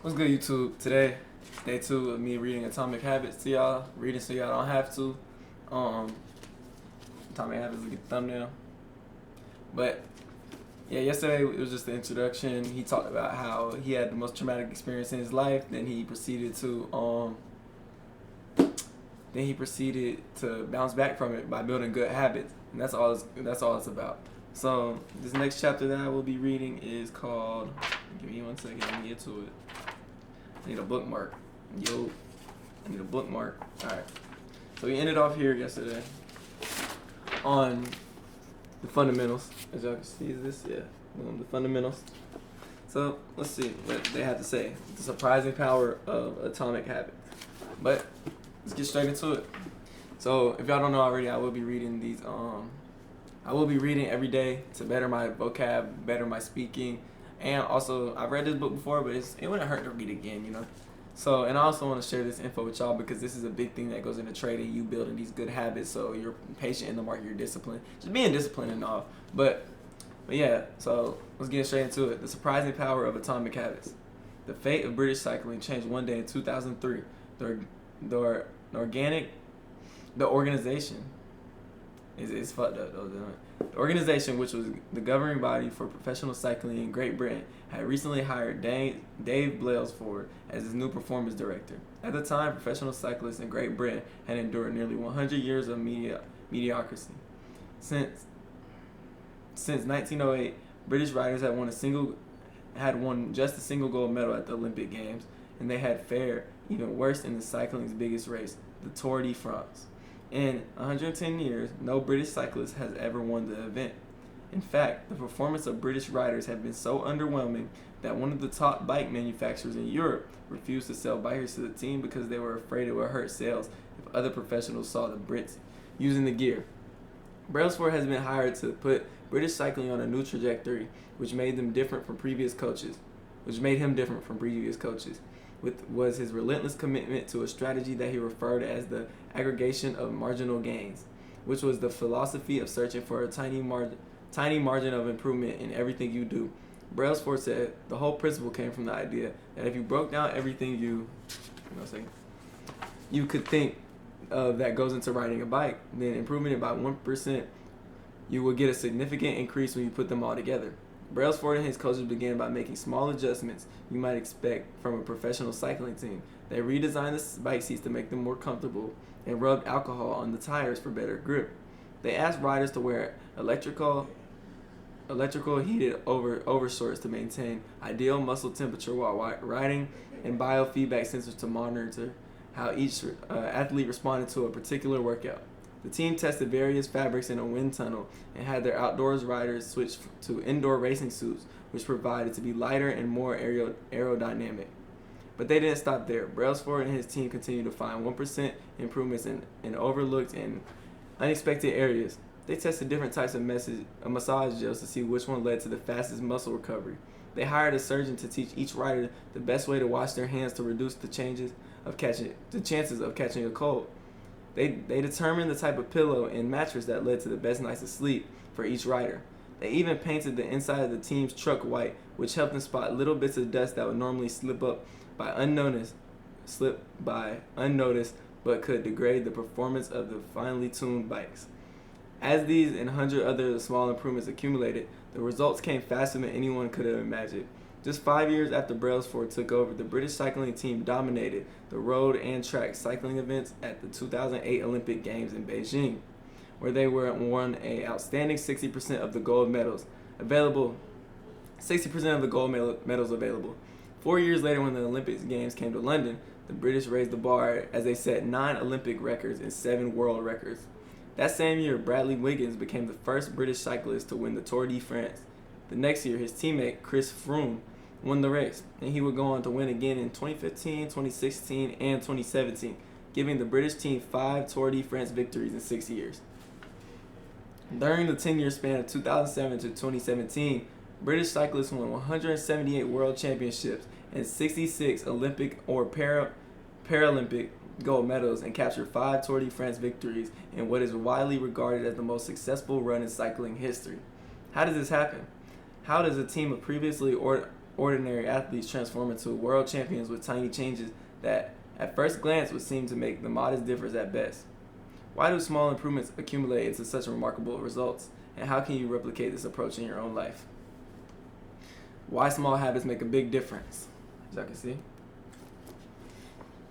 What's good, YouTube? Today, day 2 of me reading Atomic Habits to y'all. Reading so y'all don't have to. Um, Atomic Habits, look at the thumbnail. But yeah, yesterday it was just the introduction. He talked about how he had the most traumatic experience in his life. Then he proceeded to bounce back from it by building good habits, and that's all it's about. So this next chapter that I will be reading is called. Give me 1 second. Let me get to it. I need a bookmark. I need a bookmark. Alright. So we ended off here yesterday on the fundamentals. As y'all can see, is this? Yeah. The fundamentals. So let's see what they have to say. The surprising power of atomic habits. But let's get straight into it. So if y'all don't know already, I will be reading these. I will be reading every day to better my vocab, better my speaking. And also, I've read this book before, but it wouldn't hurt to read it again, you know? So, and I also want to share this info with y'all because this is a big thing that goes into trading, you building these good habits so you're patient in the market, you're disciplined. Just being disciplined and all. But yeah, so let's get straight into it. The surprising power of atomic habits. The fate of British cycling changed one day in 2003. The organization it's fucked up though. The organization, which was the governing body for professional cycling in Great Britain, had recently hired Dave Brailsford as its new performance director. At the time, professional cyclists in Great Britain had endured nearly 100 years of mediocrity. Since 1908, British riders had won just a single gold medal at the Olympic Games, and they had fared even worse in the cycling's biggest race, the Tour de France. In 110 years, no British cyclist has ever won the event. In fact, the performance of British riders have been so underwhelming that one of the top bike manufacturers in Europe refused to sell bikes to the team because they were afraid it would hurt sales if other professionals saw the Brits using the gear. Brailsford has been hired to put British cycling on a new trajectory, which made him different from previous coaches. Was his relentless commitment to a strategy that he referred to as the aggregation of marginal gains, which was the philosophy of searching for a tiny margin of improvement in everything you do. Brailsford said the whole principle came from the idea that if you broke down everything you could think of that goes into riding a bike, then improving it by 1%, you will get a significant increase when you put them all together. Brailsford and his coaches began by making small adjustments you might expect from a professional cycling team. They redesigned the bike seats to make them more comfortable and rubbed alcohol on the tires for better grip. They asked riders to wear electrical heated overshorts to maintain ideal muscle temperature while riding, and biofeedback sensors to monitor how each athlete responded to a particular workout. The team tested various fabrics in a wind tunnel and had their outdoors riders switch to indoor racing suits, which provided to be lighter and more aerodynamic. But they didn't stop there. Brailsford and his team continued to find 1% improvements in overlooked and unexpected areas. They tested different types of massage gels to see which one led to the fastest muscle recovery. They hired a surgeon to teach each rider the best way to wash their hands to reduce the chances of catching a cold. They determined the type of pillow and mattress that led to the best nights of sleep for each rider. They even painted the inside of the team's truck white, which helped them spot little bits of dust that would normally slip by unnoticed, but could degrade the performance of the finely tuned bikes. As these and 100 other small improvements accumulated, the results came faster than anyone could have imagined. Just 5 years after Brailsford took over, the British cycling team dominated the road and track cycling events at the 2008 Olympic Games in Beijing, where they won an outstanding 60% of the gold medals available. 60% of the gold medals available. 4 years later, when the Olympic Games came to London, the British raised the bar as they set 9 Olympic records and 7 world records. That same year, Bradley Wiggins became the first British cyclist to win the Tour de France. The next year, his teammate Chris Froome won the race, and he would go on to win again in 2015, 2016, and 2017, giving the British team 5 Tour de France victories in 6 years. During the 10-year span of 2007 to 2017, British cyclists won 178 world championships and 66 Olympic or Paralympic gold medals and captured 5 Tour de France victories in what is widely regarded as the most successful run in cycling history. How does this happen? How does a team of previously ordinary athletes transform into world champions with tiny changes that, at first glance, would seem to make the modest difference at best. Why do small improvements accumulate into such remarkable results, and how can you replicate this approach in your own life? Why small habits make a big difference. As y'all can see,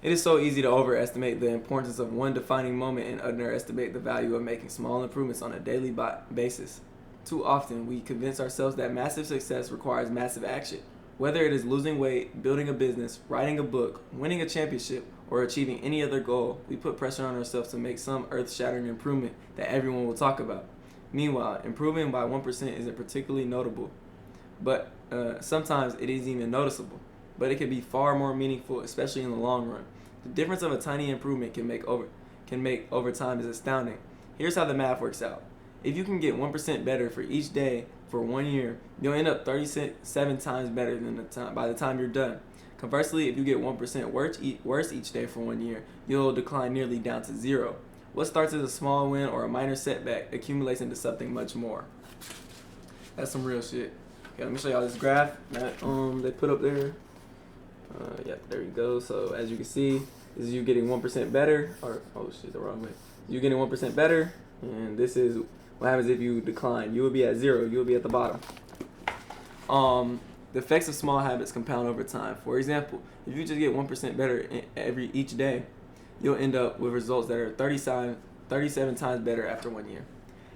it is so easy to overestimate the importance of one defining moment and underestimate the value of making small improvements on a daily basis. Too often, we convince ourselves that massive success requires massive action. Whether it is losing weight, building a business, writing a book, winning a championship, or achieving any other goal, we put pressure on ourselves to make some earth-shattering improvement that everyone will talk about. Meanwhile, improving by 1% isn't particularly notable, but sometimes it isn't even noticeable. But it can be far more meaningful, especially in the long run. The difference of a tiny improvement can make over time is astounding. Here's how the math works out. If you can get 1% better for each day for 1 year, you'll end up 37 times better than by the time you're done. Conversely, if you get 1% worse each day for 1 year, you'll decline nearly down to 0. What starts as a small win or a minor setback accumulates into something much more. That's some real shit. Okay, let me show y'all this graph that they put up there. Yep, there you go. So as you can see, this is you getting 1% better, or oh shit, the wrong way. You getting 1% better, and this is what happens if you decline. You will be at 0. You will be at the bottom. The effects of small habits compound over time. For example, if you just get 1% better each day, you'll end up with results that are 37 times better after 1 year.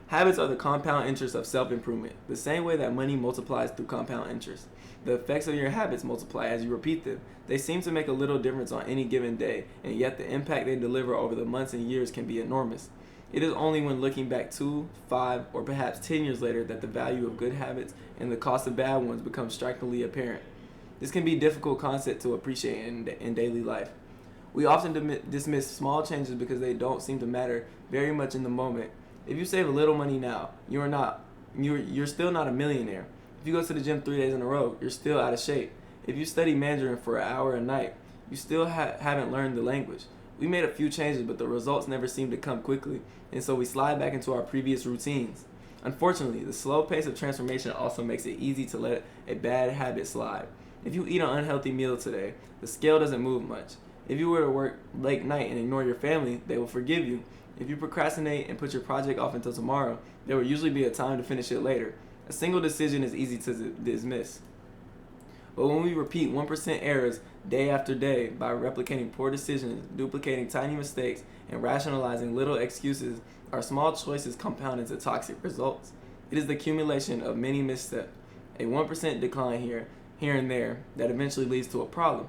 Habits are the compound interest of self-improvement, the same way that money multiplies through compound interest. The effects of your habits multiply as you repeat them. They seem to make a little difference on any given day, and yet the impact they deliver over the months and years can be enormous. It is only when looking back 2, 5, or perhaps 10 years later that the value of good habits and the cost of bad ones becomes strikingly apparent. This can be a difficult concept to appreciate in daily life. We often dismiss small changes because they don't seem to matter very much in the moment. If you save a little money now, you're still not a millionaire. If you go to the gym 3 days in a row, you're still out of shape. If you study Mandarin for an hour a night, you still haven't learned the language. We made a few changes, but the results never seem to come quickly, and so we slide back into our previous routines. Unfortunately, the slow pace of transformation also makes it easy to let a bad habit slide. If you eat an unhealthy meal today, the scale doesn't move much. If you were to work late night and ignore your family, they will forgive you. If you procrastinate and put your project off until tomorrow, there will usually be a time to finish it later. A single decision is easy to dismiss. But when we repeat 1% errors day after day by replicating poor decisions, duplicating tiny mistakes, and rationalizing little excuses, our small choices compound into toxic results. It is the accumulation of many missteps, a 1% decline here and there, that eventually leads to a problem.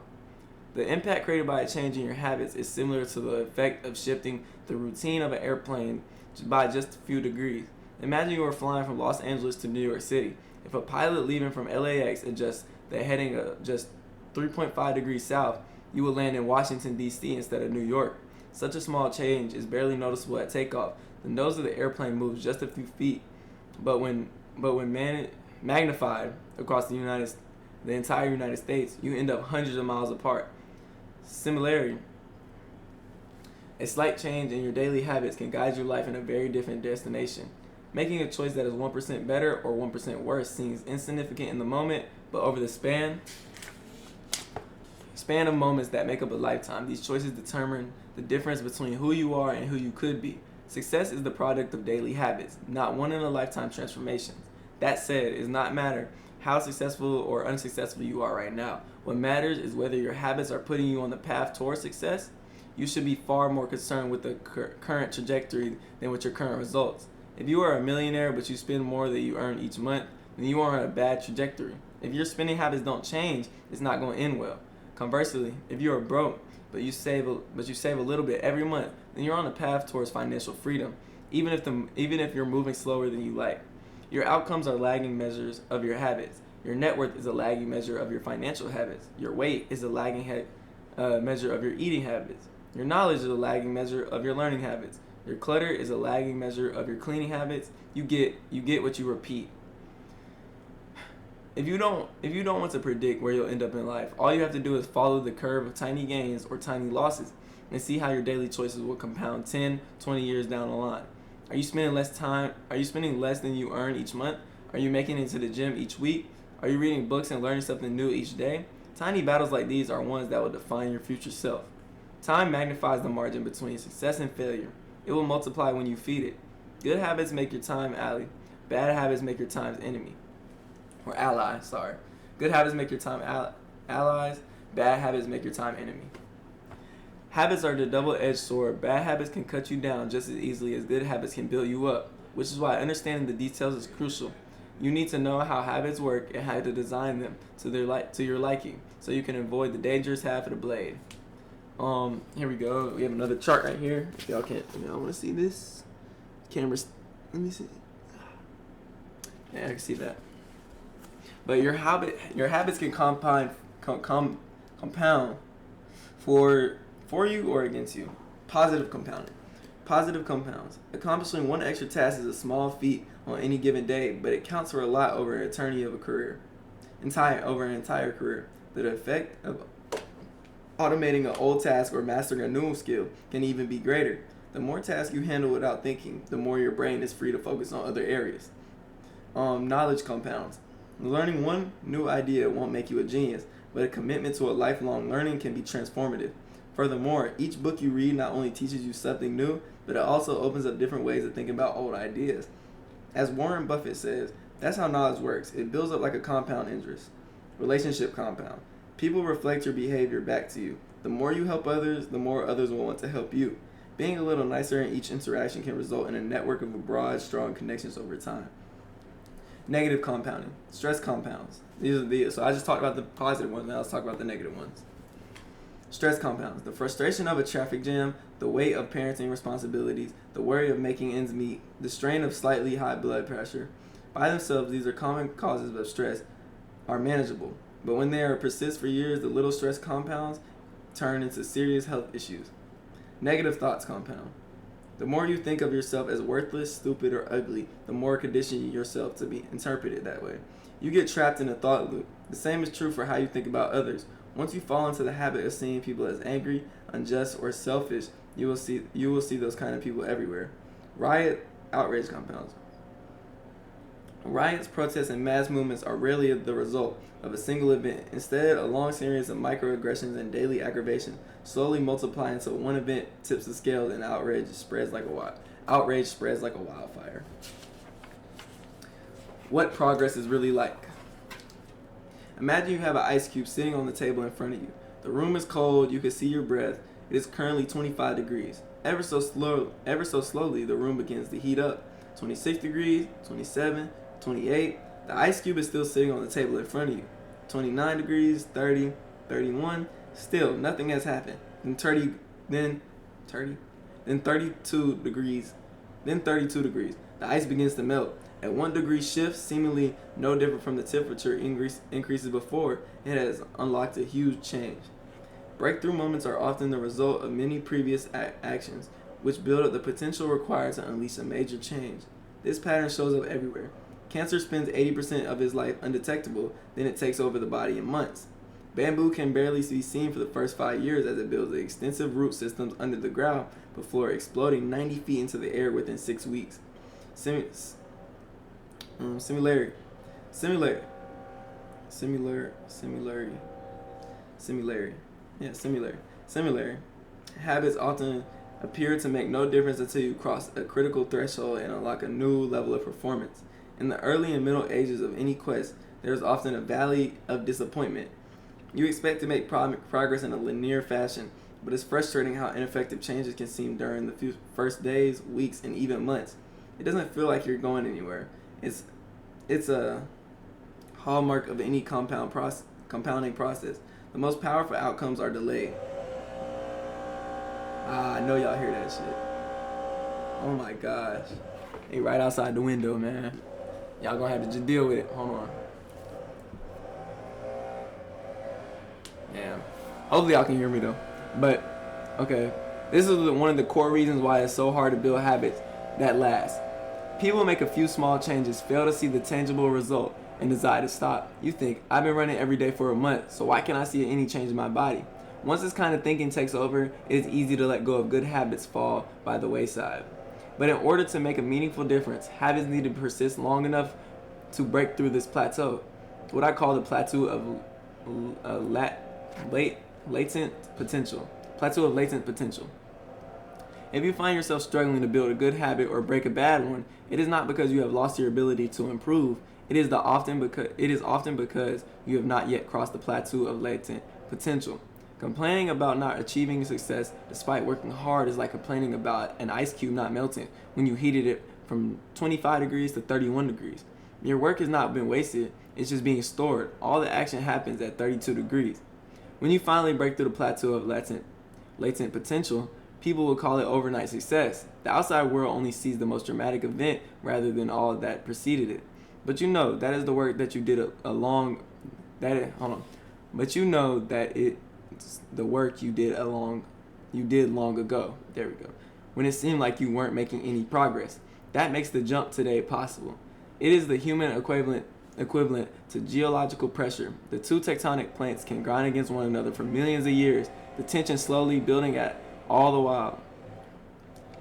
The impact created by a change in your habits is similar to the effect of shifting the routine of an airplane by just a few degrees. Imagine you are flying from Los Angeles to New York City. If a pilot leaving from LAX adjusts the heading just 3.5 degrees south, you will land in Washington, D.C. instead of New York. Such a small change is barely noticeable at takeoff. The nose of the airplane moves just a few feet, but when magnified across the entire United States, you end up hundreds of miles apart. Similarly, a slight change in your daily habits can guide your life in a very different destination. Making a choice that is 1% better or 1% worse seems insignificant in the moment, but over the span of moments that make up a lifetime, these choices determine the difference between who you are and who you could be. Success is the product of daily habits, not one-in-a-lifetime transformations. That said, it does not matter how successful or unsuccessful you are right now. What matters is whether your habits are putting you on the path towards success. You should be far more concerned with the current trajectory than with your current results. If you are a millionaire but you spend more than you earn each month, then you are on a bad trajectory. If your spending habits don't change, it's not going to end well. Conversely, if you are broke but you save a little bit every month, then you're on a path towards financial freedom, even if you're moving slower than you like. Your outcomes are lagging measures of your habits. Your net worth is a lagging measure of your financial habits. Your weight is a lagging measure of your eating habits. Your knowledge is a lagging measure of your learning habits. Your clutter is a lagging measure of your cleaning habits. You get what you repeat. If you don't want to predict where you'll end up in life, all you have to do is follow the curve of tiny gains or tiny losses and see how your daily choices will compound 10, 20 years down the line. Are you spending less than you earn each month? Are you making it to the gym each week? Are you reading books and learning something new each day? Tiny battles like these are ones that will define your future self. Time magnifies the margin between success and failure. It will multiply when you feed it. Good habits make your time ally. Bad habits make your time's enemy. Or ally, sorry. Good habits make your time allies. Bad habits make your time enemy. Habits are the double-edged sword. Bad habits can cut you down just as easily as good habits can build you up, which is why understanding the details is crucial. You need to know how habits work and how to design them to your liking, so you can avoid the dangerous half of the blade. Here we go. We have another chart right here. If y'all want to see this? Cameras. Let me see. Yeah, I can see that. But your habits can compound for you or against you. Positive compounding. Positive compounds. Accomplishing one extra task is a small feat on any given day, but it counts for a lot over an eternity of a career. Over an entire career. The effect of automating an old task or mastering a new skill can even be greater. The more tasks you handle without thinking, the more your brain is free to focus on other areas. Knowledge compounds. Learning one new idea won't make you a genius, but a commitment to a lifelong learning can be transformative. Furthermore, each book you read not only teaches you something new, but it also opens up different ways of thinking about old ideas. As Warren Buffett says, that's how knowledge works. It builds up like a compound interest. Relationship compound. People reflect your behavior back to you. The more you help others, the more others will want to help you. Being a little nicer in each interaction can result in a network of broad, strong connections over time. Negative compounding. Stress compounds. So I just talked about the positive ones, now let's talk about the negative ones. Stress compounds. The frustration of a traffic jam, the weight of parenting responsibilities, the worry of making ends meet, the strain of slightly high blood pressure. By themselves, these are common causes of stress, are manageable. But when they persist for years, the little stress compounds turn into serious health issues. Negative thoughts compound. The more you think of yourself as worthless, stupid, or ugly, the more condition yourself to be interpreted that way. You get trapped in a thought loop. The same is true for how you think about others. Once you fall into the habit of seeing people as angry, unjust, or selfish, you will see those kind of people everywhere. Outrage compounds. Riots, protests, and mass movements are rarely the result of a single event. Instead, a long series of microaggressions and daily aggravation slowly multiply until one event tips the scales and outrage spreads like a wildfire. What progress is really like. Imagine you have an ice cube sitting on the table in front of you. The room is cold, you can see your breath. It is currently 25 degrees. Ever so slowly, the room begins to heat up. 26 degrees, 27, 28. The ice cube is still sitting on the table in front of you. 29 degrees, 30, 31. Still, nothing has happened. Then 32 degrees. Then 32 degrees. The ice begins to melt. At 1 degree shift, seemingly no different from the temperature increases before, it has unlocked a huge change. Breakthrough moments are often the result of many previous actions, which build up the potential required to unleash a major change. This pattern shows up everywhere. Cancer spends 80% of its life undetectable, then it takes over the body in months. Bamboo can barely be seen for the first 5 years as it builds extensive root systems under the ground before exploding 90 feet into the air within 6 weeks. Similarity. Habits often appear to make no difference until you cross a critical threshold and unlock a new level of performance. In the early and middle ages of any quest, there is often a valley of disappointment. You expect to make progress in a linear fashion, but it's frustrating how ineffective changes can seem during the first days, weeks, and even months. It doesn't feel like you're going anywhere. It's a hallmark of any compounding process. The most powerful outcomes are delayed. I know y'all hear that shit. Oh my gosh. They right outside the window, man. Y'all gonna have to just deal with it. Hold on. Yeah. Hopefully y'all can hear me though. But, okay. This is one of the core reasons why it's so hard to build habits that last. People make a few small changes, fail to see the tangible result, and decide to stop. You think, I've been running every day for a month, so why can't I see any change in my body? Once this kind of thinking takes over, it is easy to let go of good habits fall by the wayside. But in order to make a meaningful difference, habits need to persist long enough to break through this plateau. what I call the plateau of latent potential. Plateau of latent potential. If you find yourself struggling to build a good habit or break a bad one, it is not because you have lost your ability to improve. It is often because you have not yet crossed the plateau of latent potential. Complaining about not achieving success despite working hard is like complaining about an ice cube not melting when you heated it from 25 degrees to 31 degrees. Your work has not been wasted, it's just being stored. All the action happens at 32 degrees. When you finally break through the plateau of latent potential, people will call it overnight success. The outside world only sees the most dramatic event rather than all that preceded it. But you know that is the work that you did But you know that it's the work you did long ago. There we go. When it seemed like you weren't making any progress. That makes the jump today possible. It is the human equivalent to geological pressure. The two tectonic plates can grind against one another for millions of years, the tension slowly building at all the while.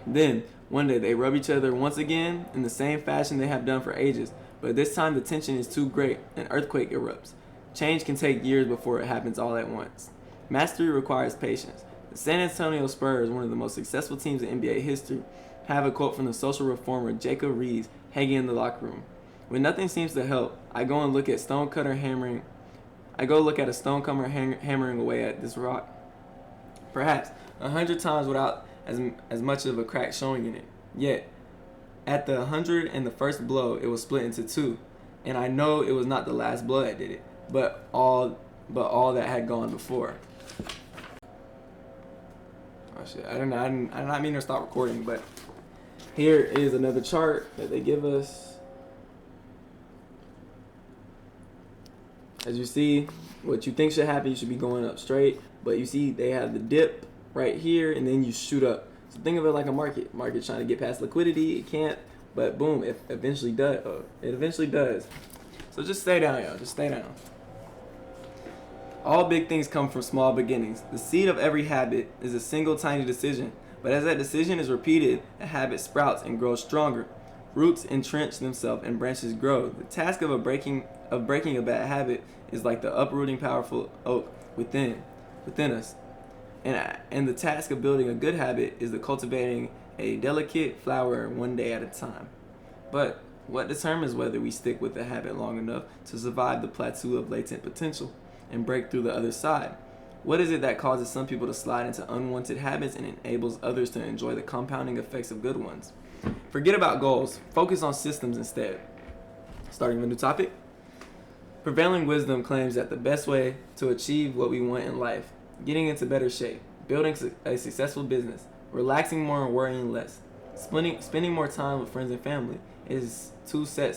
Then, one day, they rub each other once again in the same fashion they have done for ages, but this time the tension is too great, an earthquake erupts. Change can take years before it happens all at once. Mastery requires patience. The San Antonio Spurs, one of the most successful teams in NBA history, have a quote from the social reformer Jacob Reeves hanging in the locker room. When nothing seems to help, I go look at a stonecutter hammering away at this rock. Perhaps 100 times without as much of a crack showing in it. Yet, at the 101st blow, it was split into two, and I know it was not the last blow that did it, but all that had gone before. Oh shit! I did not mean to stop recording, but here is another chart that they give us. As you see, what you think should happen, you should be going up straight, but you see they have the dip right here, and then you shoot up. So think of it like a market. Market's trying to get past liquidity, it can't, but boom, it eventually does. It eventually does. So just stay down, y'all. Just stay down. All big things come from small beginnings. The seed of every habit is a single tiny decision, but as that decision is repeated, a habit sprouts and grows stronger. Roots entrench themselves and branches grow. The task of breaking a bad habit is like the uprooting powerful oak within us. And the task of building a good habit is the cultivating a delicate flower one day at a time. But what determines whether we stick with the habit long enough to survive the plateau of latent potential and break through the other side? What is it that causes some people to slide into unwanted habits and enables others to enjoy the compounding effects of good ones? Forget about goals. Focus on systems instead. Starting with a new topic. Prevailing wisdom claims that the best way to achieve what we want in life, getting into better shape, building a successful business, relaxing more and worrying less, spending more time with friends and family, is two set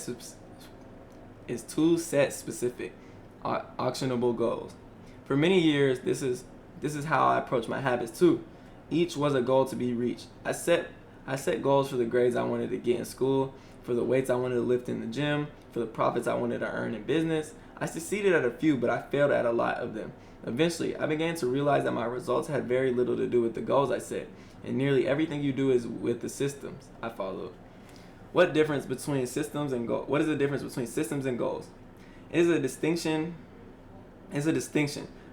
specific, actionable goals. For many years, this is how I approach my habits too. Each was a goal to be reached. I set goals for the grades I wanted to get in school, for the weights I wanted to lift in the gym, for the profits I wanted to earn in business. I succeeded at a few, but I failed at a lot of them. Eventually, I began to realize that my results had very little to do with the goals I set, and nearly everything you do is with the systems I followed. What is the difference between systems and goals? It is a distinction.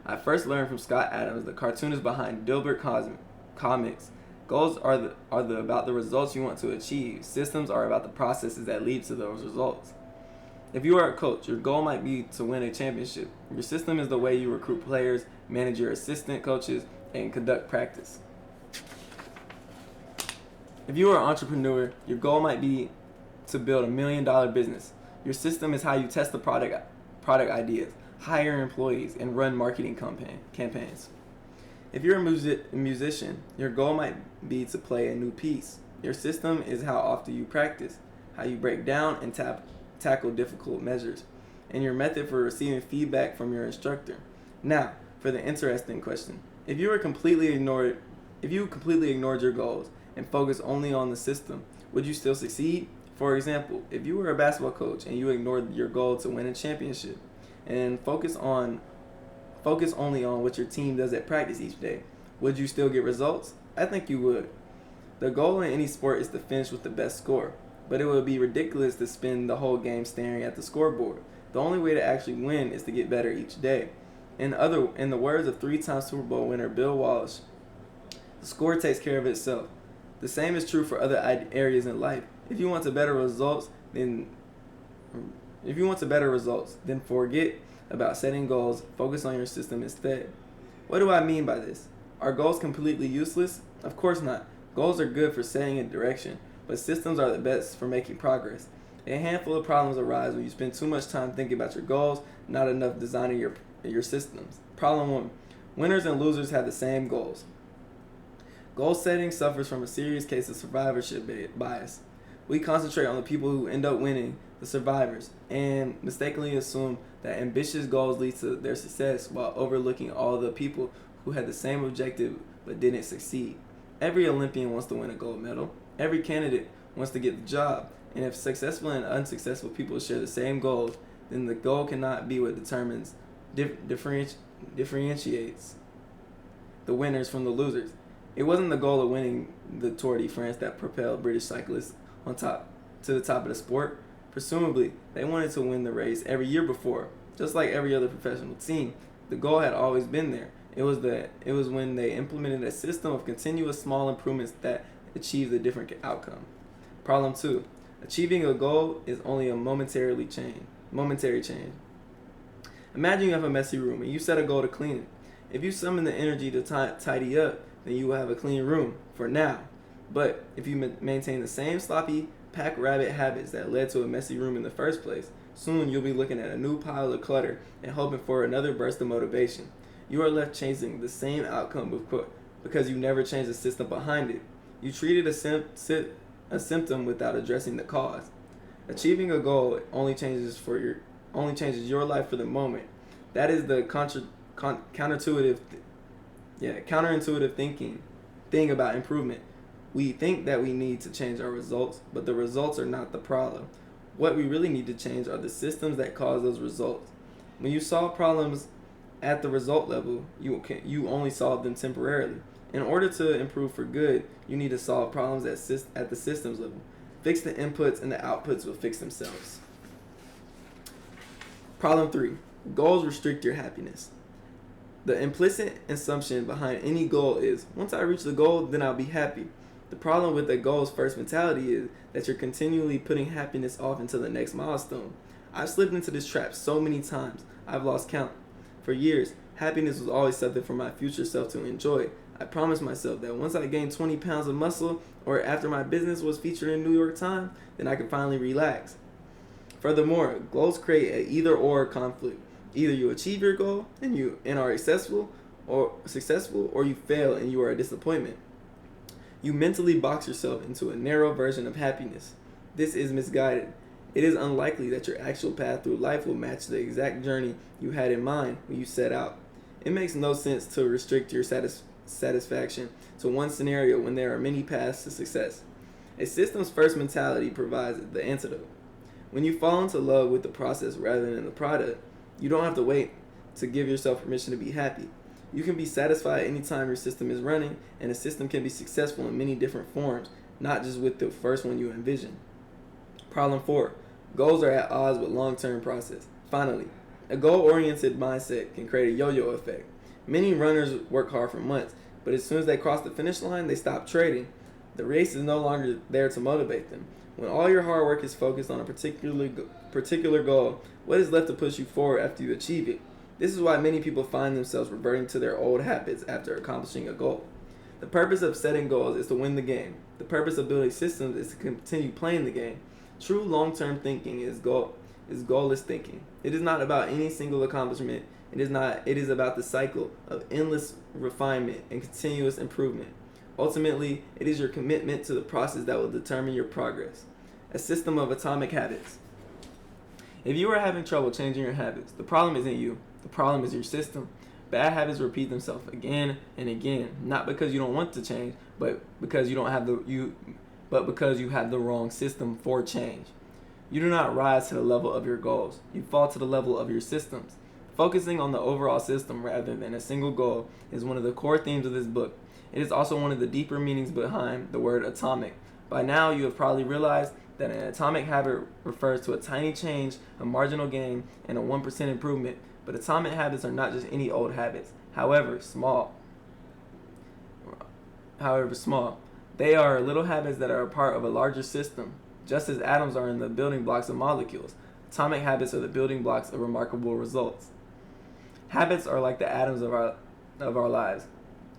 I first learned from Scott Adams, the cartoonist behind Dilbert Comics. Goals are about the results you want to achieve. Systems are about the processes that lead to those results. If you are a coach, your goal might be to win a championship. Your system is the way you recruit players, manage your assistant coaches, and conduct practice. If you are an entrepreneur, your goal might be to build $1 million business. Your system is how you test the product ideas, hire employees, and run marketing campaigns. If you're a musician, your goal might be to play a new piece. Your system is how often you practice, how you break down and tackle difficult measures, and your method for receiving feedback from your instructor. Now, for the interesting question. If you completely ignored your goals and focused only on the system, would you still succeed? For example, if you were a basketball coach and you ignored your goal to win a championship and focus only on what your team does at practice each day, would you still get results? I think you would. The goal in any sport is to finish with the best score, but it would be ridiculous to spend the whole game staring at the scoreboard. The only way to actually win is to get better each day. In the words of three-time Super Bowl winner Bill Walsh, the score takes care of itself. The same is true for other areas in life. If you want to better results, then forget about setting goals. Focus on your system instead. What do I mean by this? Are goals completely useless? Of course not. Goals are good for setting a direction, but systems are the best for making progress. A handful of problems arise when you spend too much time thinking about your goals, not enough designing your systems. Problem 1. Winners and losers have the same goals. Goal setting suffers from a serious case of survivorship bias. We concentrate on the people who end up winning, the survivors, and mistakenly assume that ambitious goals lead to their success while overlooking all the people who had the same objective but didn't succeed. Every Olympian wants to win a gold medal. Every candidate wants to get the job. And if successful and unsuccessful people share the same goals, then the goal cannot be what determines differentiates the winners from the losers. It wasn't the goal of winning the Tour de France that propelled British cyclists to the top of the sport. Presumably, they wanted to win the race every year before, just like every other professional team. The goal had always been there. It was when they implemented a system of continuous small improvements that achieved a different outcome. Problem 2. Achieving a goal is only a momentary change. Imagine you have a messy room and you set a goal to clean it. If you summon the energy to tidy up, then you will have a clean room for now. But if you maintain the same sloppy, pack rabbit habits that led to a messy room in the first place, soon you'll be looking at a new pile of clutter and hoping for another burst of motivation. You are left chasing the same outcome because you never changed the system behind it. You treated a symptom without addressing the cause. Achieving a goal only changes your life for the moment. That is the counterintuitive thing about improvement. We think that we need to change our results, but the results are not the problem. What we really need to change are the systems that cause those results. When you solve problems at the result level, you only solve them temporarily. In order to improve for good, you need to solve problems at the systems level. Fix the inputs and the outputs will fix themselves. Problem 3. Goals restrict your happiness. The implicit assumption behind any goal is, once I reach the goal, then I'll be happy. The problem with the goals first mentality is that you're continually putting happiness off until the next milestone. I've slipped into this trap so many times, I've lost count. For years, happiness was always something for my future self to enjoy. I promised myself that once I gained 20 pounds of muscle, or after my business was featured in New York Times, then I could finally relax. Furthermore, goals create an either-or conflict. Either you achieve your goal and are successful, or you fail and you are a disappointment. You mentally box yourself into a narrow version of happiness. This is misguided. It is unlikely that your actual path through life will match the exact journey you had in mind when you set out. It makes no sense to restrict your satisfaction to one scenario when there are many paths to success. A systems first mentality provides the antidote. When you fall into love with the process rather than the product, you don't have to wait to give yourself permission to be happy. You can be satisfied anytime your system is running, and a system can be successful in many different forms, not just with the first one you envision. Problem 4. Goals are at odds with long-term process. Finally, a goal-oriented mindset can create a yo-yo effect. Many runners work hard for months, but as soon as they cross the finish line, they stop trading. The race is no longer there to motivate them. When all your hard work is focused on a particular goal, what is left to push you forward after you achieve it? This is why many people find themselves reverting to their old habits after accomplishing a goal. The purpose of setting goals is to win the game. The purpose of building systems is to continue playing the game. True long-term thinking is goalless thinking. It is not about any single accomplishment. It is about the cycle of endless refinement and continuous improvement. Ultimately, it is your commitment to the process that will determine your progress. A system of atomic habits. If you are having trouble changing your habits, the problem isn't you. The problem is your system. Bad habits repeat themselves again and again, not because you don't want to change, but because you have the wrong system for change. You do not rise to the level of your goals. You fall to the level of your systems. Focusing on the overall system rather than a single goal is one of the core themes of this book. It is also one of the deeper meanings behind the word atomic. By now, you have probably realized that an atomic habit refers to a tiny change, a marginal gain, and a 1% improvement. But atomic habits are not just any old habits. However small, they are little habits that are a part of a larger system. Just as atoms are in the building blocks of molecules, atomic habits are the building blocks of remarkable results. Habits are like the atoms of our lives.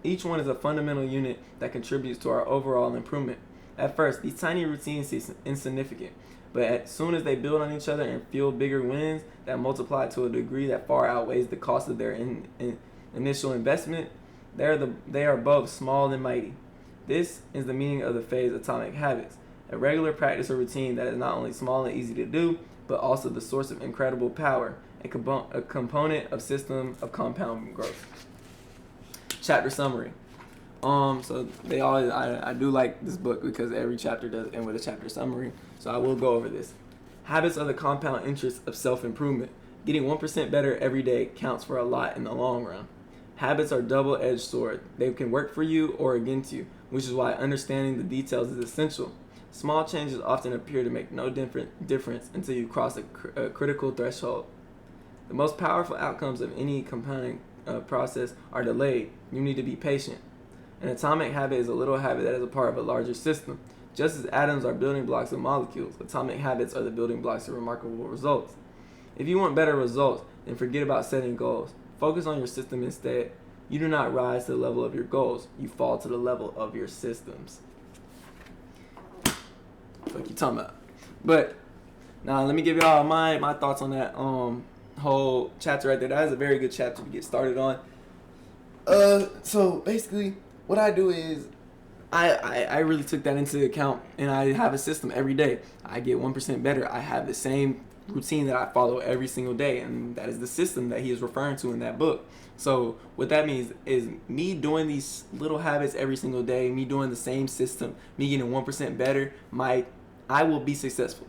Each one is a fundamental unit that contributes to our overall improvement. At first, these tiny routines seem insignificant, but as soon as they build on each other and fuel bigger wins that multiply to a degree that far outweighs the cost of their initial investment, they are both small and mighty. This is the meaning of the phrase atomic habits, a regular practice or routine that is not only small and easy to do, but also the source of incredible power, a component of system of compound growth. Chapter summary. So I do like this book because every chapter does end with a chapter summary. So I will go over this. Habits are the compound interest of self-improvement. Getting 1% better every day counts for a lot in the long run. Habits are double-edged sword. They can work for you or against you, which is why understanding the details is essential. Small changes often appear to make no difference until you cross a critical threshold. The most powerful outcomes of any compounding process are delayed. You need to be patient. An atomic habit is a little habit that is a part of a larger system. Just as atoms are building blocks of molecules, atomic habits are the building blocks of remarkable results. If you want better results, then forget about setting goals. Focus on your system instead. You do not rise to the level of your goals. You fall to the level of your systems. What you talking about? But now let me give y'all my thoughts on that whole chapter right there. That is a very good chapter to get started on. So basically, what I do is I really took that into account, and I have a system every day. I get 1% better. I have the same routine that I follow every single day, and that is the system that he is referring to in that book. So what that means is me doing these little habits every single day, me doing the same system, me getting 1% better, I will be successful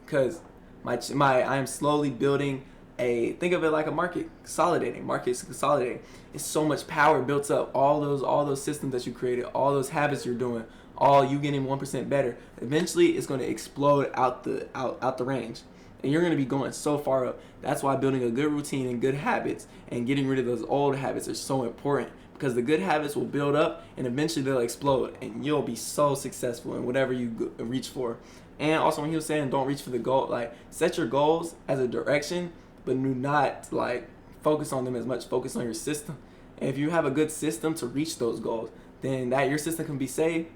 because I am slowly building think of it like a market's consolidating. It's so much power built up. All those systems that you created, all those habits you're doing, all you getting 1% better. Eventually, it's going to explode out the range, and you're going to be going so far up. That's why building a good routine and good habits and getting rid of those old habits are so important, because the good habits will build up and eventually they'll explode, and you'll be so successful in whatever you reach for. And also, when he was saying don't reach for the goal, like set your goals as a direction, but do not like focus on them as much. Focus on your system. And if you have a good system to reach those goals, then that your system can be saved.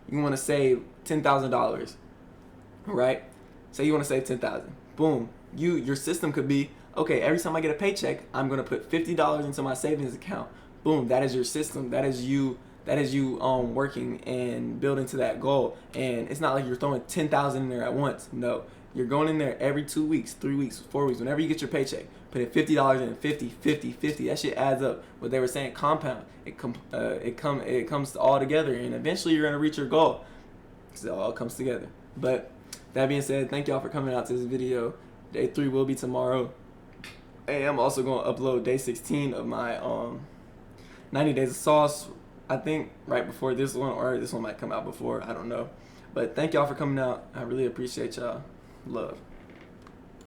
You want to save $10,000, right? Say you want to save $10,000. Boom. Your system could be, okay, every time I get a paycheck, I'm going to put $50 into my savings account. Boom. That is your system. That is you working and building to that goal. And it's not like you're throwing 10,000 in there at once. No. You're going in there every 2 weeks, 3 weeks, 4 weeks, whenever you get your paycheck. Put in $50 in, 50, 50, 50. That shit adds up. What they were saying, compound. It comes all together, and eventually you're gonna reach your goal. So it all comes together. But that being said, thank y'all for coming out to this video. Day 3 will be tomorrow. And I'm also gonna upload day 16 of my 90 Days of Sauce. I think right before this one, or this one might come out before. I don't know. But thank y'all for coming out. I really appreciate y'all. Love.